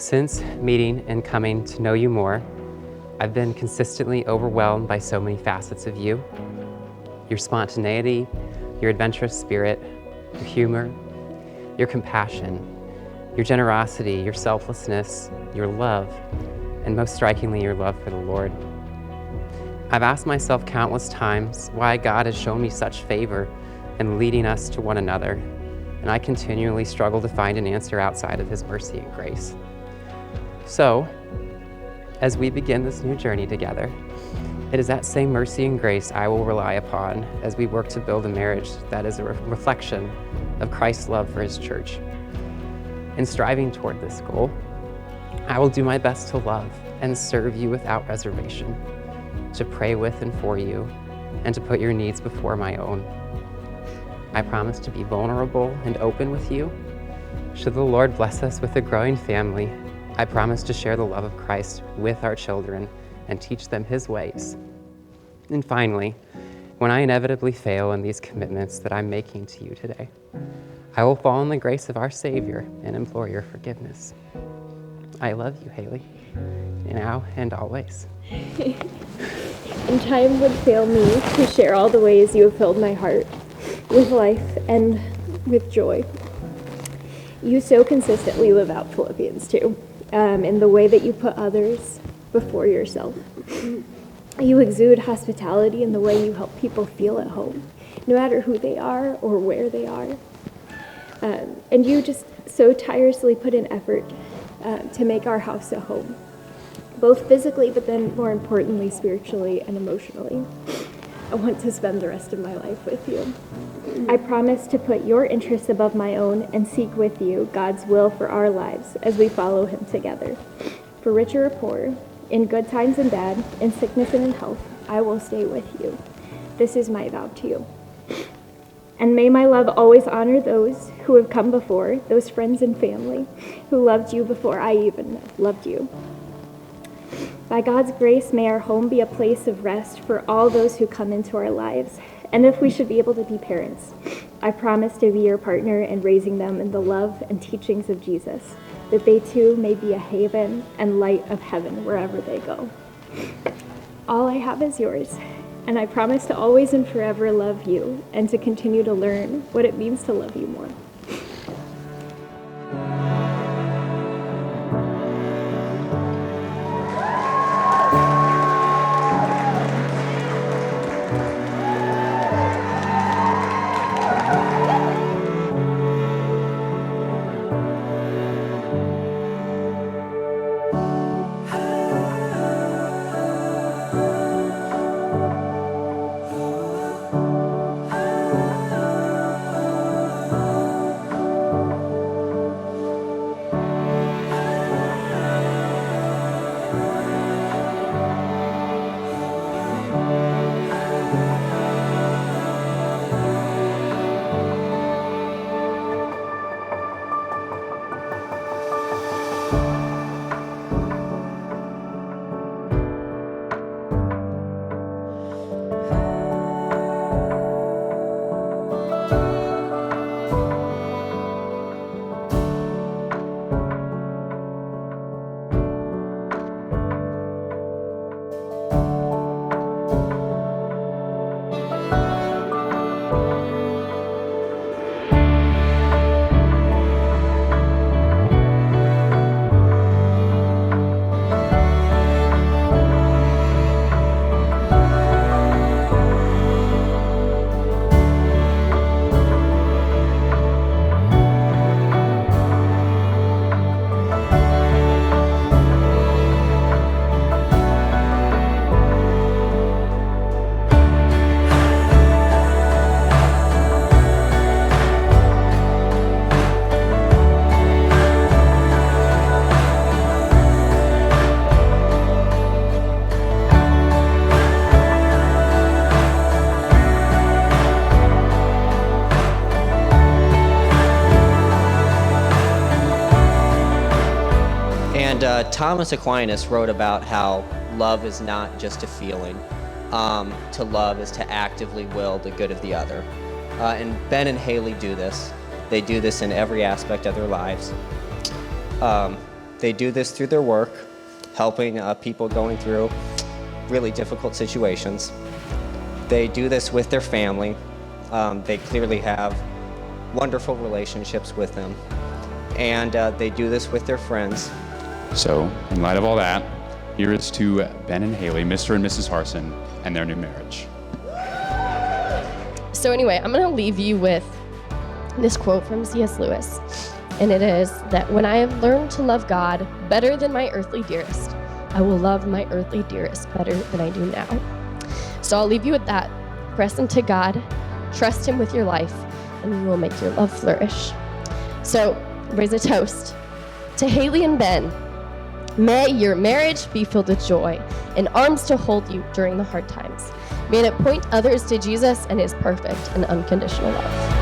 Since meeting and coming to know you more, I've been consistently overwhelmed by so many facets of you. Your spontaneity, your adventurous spirit, your humor, your compassion, your generosity, your selflessness, your love, and most strikingly, your love for the Lord. I've asked myself countless times why God has shown me such favor in leading us to one another, and I continually struggle to find an answer outside of His mercy and grace. So, as we begin this new journey together, it is that same mercy and grace I will rely upon as we work to build a marriage that is a reflection of Christ's love for His church. In striving toward this goal, I will do my best to love and serve you without reservation, to pray with and for you, and to put your needs before my own. I promise to be vulnerable and open with you. Should the Lord bless us with a growing family, I promise to share the love of Christ with our children and teach them His ways. And finally, when I inevitably fail in these commitments that I'm making to you today, I will fall in the grace of our Savior and implore your forgiveness. I love you, Haley, now and always. And time would fail me to share all the ways you have filled my heart with life and with joy. You so consistently live out Philippians 2, in the way that you put others before yourself. You exude hospitality in the way you help people feel at home, no matter who they are or where they are. And you just so tirelessly put in effort to make our house a home, both physically, but then more importantly, spiritually and emotionally. I want to spend the rest of my life with you. I promise to put your interests above my own and seek with you God's will for our lives as we follow Him together. For richer or poor, in good times and bad, in sickness and in health, I will stay with you. This is my vow to you. And may my love always honor those who have come before, those friends and family who loved you before I even loved you. By God's grace, may our home be a place of rest for all those who come into our lives. And if we should be able to be parents, I promise to be your partner in raising them in the love and teachings of Jesus, that they too may be a haven and light of heaven wherever they go. All I have is yours, and I promise to always and forever love you and to continue to learn what it means to love you more. Thomas Aquinas wrote about how love is not just a feeling. To love is to actively will the good of the other. And Ben and Haley do this. They do this in every aspect of their lives. They do this through their work, helping people going through really difficult situations. They do this with their family. They clearly have wonderful relationships with them. And they do this with their friends. So, in light of all that, here is to Ben and Haley, Mr. and Mrs. Harsin, and their new marriage. So anyway, I'm going to leave you with this quote from C.S. Lewis. And it is that when I have learned to love God better than my earthly dearest, I will love my earthly dearest better than I do now. So I'll leave you with that. Press into God, trust Him with your life, and you will make your love flourish. So raise a toast to Haley and Ben. May your marriage be filled with joy and arms to hold you during the hard times. May it point others to Jesus and His perfect and unconditional love.